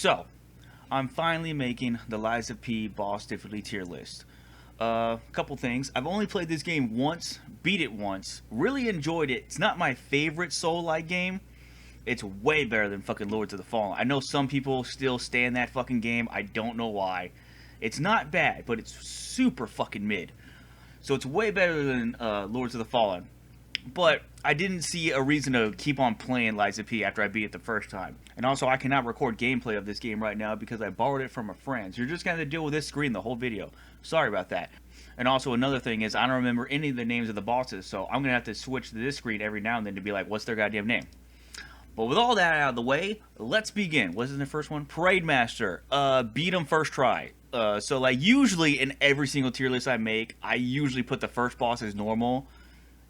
So, I'm finally making the Lies of P boss difficulty tier list. Couple things. I've only played this game once, beat it once, really enjoyed it. It's not my favorite Soul-like game. It's way better than fucking Lords of the Fallen. I know some people still stand that fucking game. I don't know why. It's not bad, but it's super fucking mid. So it's way better than Lords of the Fallen. But I didn't see a reason to keep on playing Lies of P after I beat it the first time. And also, I cannot record gameplay of this game right now because I borrowed it from a friend. So you're just going to deal with this screen the whole video. Sorry about that. And also, another thing is I don't remember any of the names of the bosses. So I'm going to have to switch to this screen every now and then to be like, what's their goddamn name? But with all that out of the way, let's begin. What's the first one? Parade Master. Beat him first try. So like usually in every single tier list I make, I usually put the first boss as normal.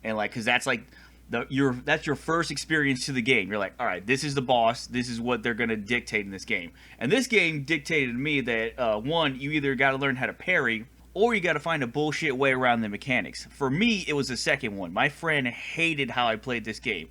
And like, cause that's like that's your first experience to the game. You're like, all right, this is the boss. This is what they're gonna dictate in this game. And this game dictated to me that one, you either got to learn how to parry, or you got to find a bullshit way around the mechanics. For me, it was the second one. My friend hated how I played this game.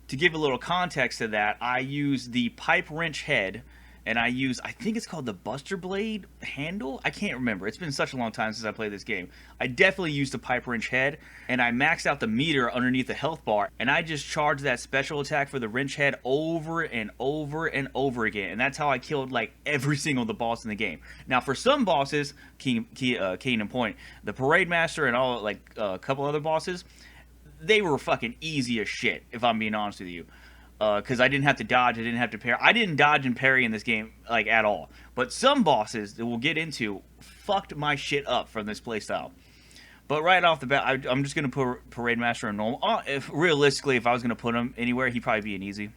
To give a little context to that, I used the pipe wrench head. And I think it's called the Buster Blade handle? I can't remember. It's been such a long time since I played this game. I definitely used the pipe wrench head, and I maxed out the meter underneath the health bar, and I just charged that special attack for the wrench head over and over and over again. And that's how I killed, like, every single the boss in the game. Now, for some bosses, Keenan Point, the Parade Master and all, like, a couple other bosses, they were fucking easy as shit, if I'm being honest with you. Because I didn't have to dodge, I didn't have to parry. I didn't dodge and parry in this game, like, at all. But some bosses that we'll get into fucked my shit up from this playstyle. But right off the bat, I'm just going to put Parade Master in normal. Realistically, if I was going to put him anywhere, he'd probably be an easy.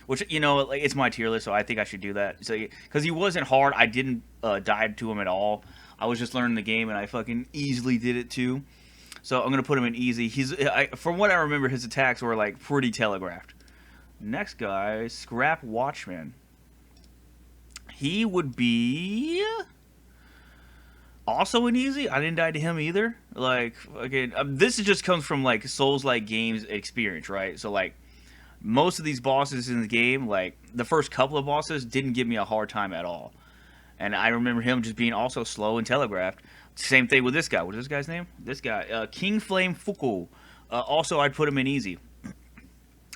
Which, you know, like, it's my tier list, so I think I should do that. So, because he wasn't hard, I didn't die to him at all. I was just learning the game, and I fucking easily did it, too. So I'm going to put him in easy. From what I remember, his attacks were, like, pretty telegraphed. Next guy, Scrap Watchman. He would be also an easy. I didn't die to him either. Like, again, this just comes from, like, Souls-like games experience, right? So, like, most of these bosses in the game, like, the first couple of bosses didn't give me a hard time at all. And I remember him just being also slow and telegraphed. Same thing with this guy. What's this guy's name? This guy, King Flame Fuku. Also, I'd put him in easy.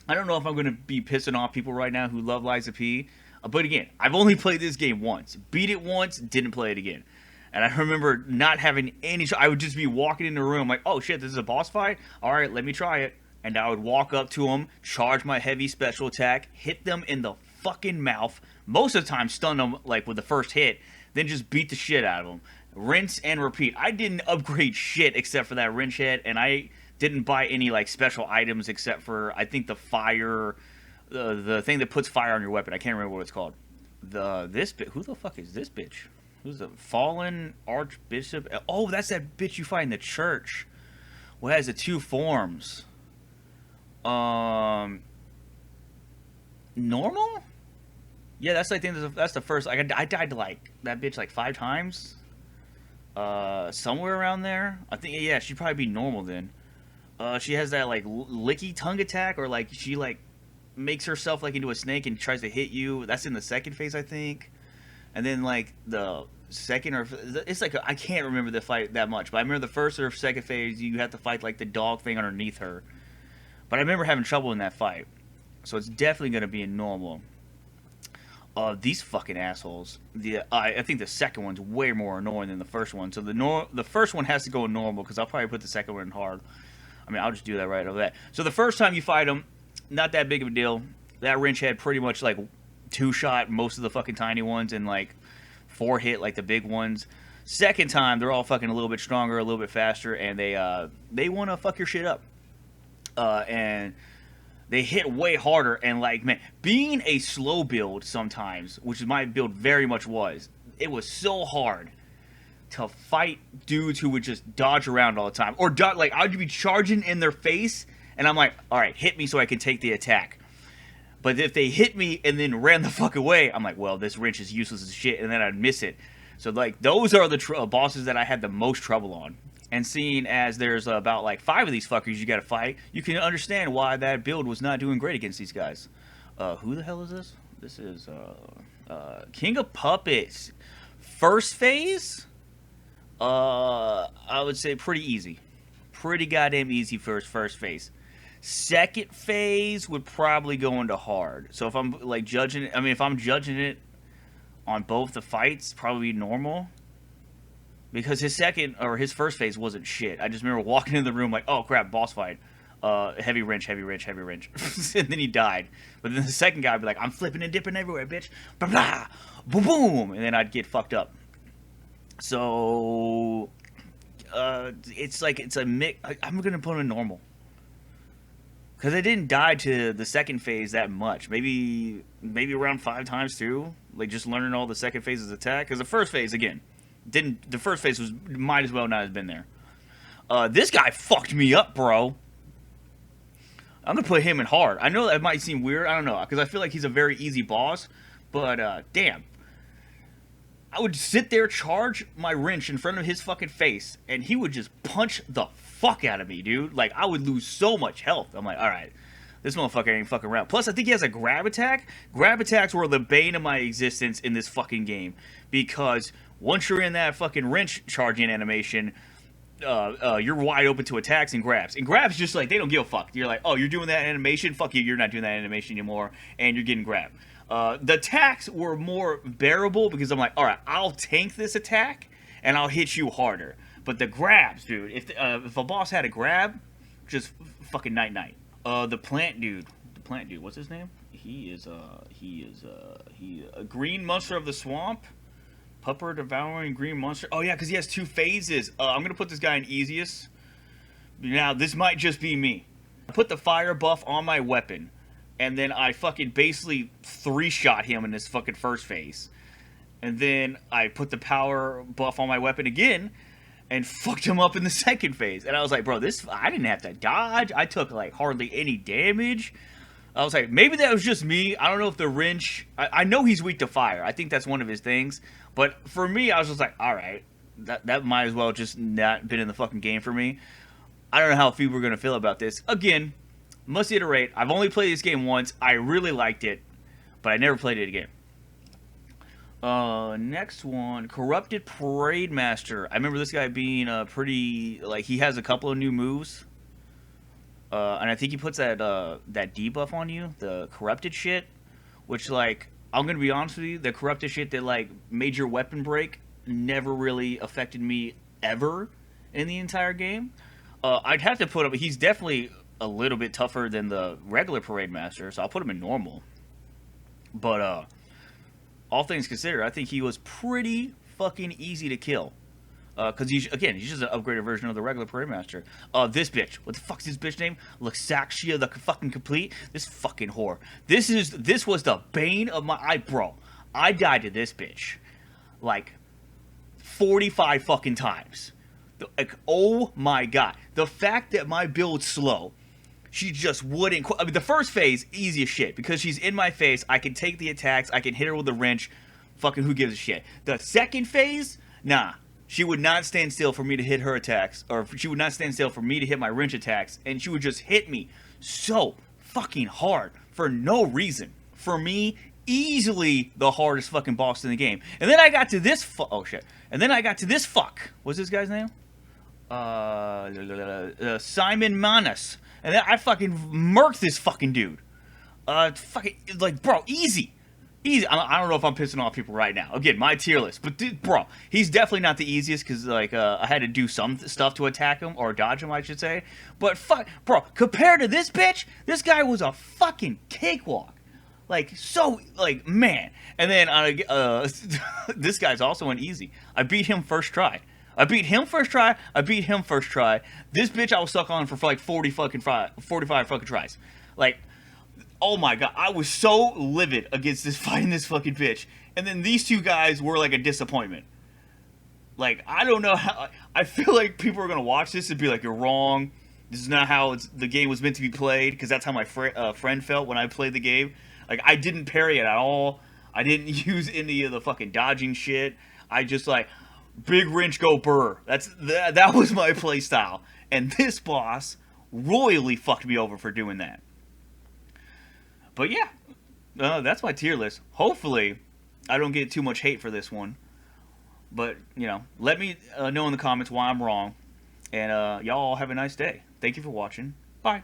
I don't know if I'm going to be pissing off people right now who love Lies of P. But again, I've only played this game once. Beat it once, didn't play it again. And I remember not having any... I would just be walking in the room like, oh shit, this is a boss fight? Alright, let me try it. And I would walk up to him, charge my heavy special attack, hit them in the fucking mouth. Most of the time, stun them like with the first hit. Then just beat the shit out of them. Rinse and repeat. I didn't upgrade shit except for that wrench head, and I didn't buy any like special items except for I think the fire, the thing that puts fire on your weapon. I can't remember what it's called. Who the fuck is this bitch? Who's the fallen archbishop? Oh, that's that bitch you find in the church. What has the two forms? Normal? Yeah, that's like that's the first. I died to like that bitch like 5 times. Somewhere around there. I think, yeah, she'd probably be normal then. She has that, like, licky tongue attack, or, like, she, like, makes herself, like, into a snake and tries to hit you. That's in the second phase, I think. And then, like, the second or... It's like, I can't remember the fight that much, but I remember the first or second phase, you have to fight, like, the dog thing underneath her. But I remember having trouble in that fight. So it's definitely going to be in normal. These fucking assholes. I think the second one's way more annoying than the first one. So the first one has to go in normal, because I'll probably put the second one in hard. I mean, I'll just do that right over that. So the first time you fight them, not that big of a deal. That wrench head pretty much like 2-shot most of the fucking tiny ones, and like 4-hit like the big ones. Second time, they're all fucking a little bit stronger, a little bit faster, and they want to fuck your shit up. And they hit way harder, and like, man, being a slow build sometimes, which my build very much was, it was so hard to fight dudes who would just dodge around all the time. Or, like, I'd be charging in their face, and I'm like, alright, hit me so I can take the attack. But if they hit me and then ran the fuck away, I'm like, well, this wrench is useless as shit, and then I'd miss it. So, like, those are the bosses that I had the most trouble on. And seeing as there's about, like, 5 of these fuckers you gotta fight, you can understand why that build was not doing great against these guys. Who the hell is this? This is, King of Puppets. First phase, I would say pretty easy. Pretty goddamn easy first phase. Second phase would probably go into hard. So if I'm like judging it, I mean, if I'm judging it on both the fights, probably normal. Because his first phase wasn't shit. I just remember walking in the room like, oh crap, boss fight. Heavy wrench. And then he died. But then the second guy would be like, I'm flipping and dipping everywhere, bitch. Blah, blah, boom, boom. And then I'd get fucked up. So, it's a mix. I'm going to put him in normal. Because I didn't die to the second phase that much. Maybe around 5 times too. Like just learning all the second phase's attack. Because the first phase, again, the first phase might as well not have been there. This guy fucked me up, bro. I'm going to put him in hard. I know that might seem weird. I don't know. Because I feel like he's a very easy boss. But, damn. I would sit there, charge my wrench in front of his fucking face. And he would just punch the fuck out of me, dude. Like, I would lose so much health. I'm like, alright. This motherfucker ain't fucking around. Plus, I think he has a grab attack. Grab attacks were the bane of my existence in this fucking game. Because once you're in that fucking wrench charging animation, you're wide open to attacks and grabs. And grabs just like, they don't give a fuck. You're like, oh, you're doing that animation? Fuck you, you're not doing that animation anymore. And you're getting grabbed. The attacks were more bearable because I'm like, alright, I'll tank this attack and I'll hit you harder. But the grabs, dude, if a boss had a grab, just fucking night-night. The plant dude, what's his name? He is a green monster of the swamp. Pupper devouring green monster. Oh yeah, because he has 2 phases. I'm gonna put this guy in easiest. Now this might just be me. I put the fire buff on my weapon, and then I fucking basically 3-shot him in this fucking first phase, and then I put the power buff on my weapon again, and fucked him up in the second phase. And I was like, bro, I didn't have to dodge. I took like hardly any damage. I was like, maybe that was just me. I don't know if the wrench... I know he's weak to fire. I think that's one of his things. But for me, I was just like, alright. That might as well just not been in the fucking game for me. I don't know how people are going to feel about this. Again, must iterate. I've only played this game once. I really liked it. But I never played it again. Next one. Corrupted Parade Master. I remember this guy being pretty... Like, he has a couple of new moves. And I think he puts that debuff on you, the corrupted shit, which, like, I'm gonna be honest with you, the corrupted shit that, like, made your weapon break never really affected me ever in the entire game. I'd have to put him, he's definitely a little bit tougher than the regular Parade Master, so I'll put him in normal. But, all things considered, I think he was pretty fucking easy to kill. Because he's just an upgraded version of the regular Parade Master. This bitch. What the fuck's this bitch name? Luxaxia the fucking complete? This fucking whore. This was the bane of my... Bro, I died to this bitch. Like, 45 fucking times. Like, oh my god. The fact that my build's slow, she just wouldn't... I mean, the first phase, easy as shit. Because she's in my face, I can take the attacks, I can hit her with the wrench. Fucking who gives a shit. The second phase, nah. She would not stand still for me to hit her attacks, or she would not stand still for me to hit my wrench attacks, and she would just hit me so fucking hard for no reason. For me, easily the hardest fucking boss in the game. And then I got to this oh shit. And then I got to this fuck. What's this guy's name? Simon Manus. And then I fucking murked this fucking dude. Fucking, like, bro, easy. Easy. I don't know if I'm pissing off people right now. Again, my tier list. But, dude, bro, he's definitely not the easiest because, like, I had to do some stuff to attack him, or dodge him, I should say. But, fuck, bro, compared to this bitch, this guy was a fucking cakewalk. Like, so, like, man. And then, this guy's also an easy. I beat him first try. This bitch I was stuck on for like 45 fucking tries. Like, oh my god, I was so livid against fighting this fucking bitch. And then these two guys were like a disappointment. Like, I don't know how... I feel like people are going to watch this and be like, you're wrong. This is not how the game was meant to be played. Because that's how my friend felt when I played the game. Like, I didn't parry it at all. I didn't use any of the fucking dodging shit. I just like... Big wrench, go burr. That was my play style. And this boss royally fucked me over for doing that. But yeah, that's my tier list. Hopefully, I don't get too much hate for this one. But, you know, let me know in the comments why I'm wrong. And y'all have a nice day. Thank you for watching. Bye.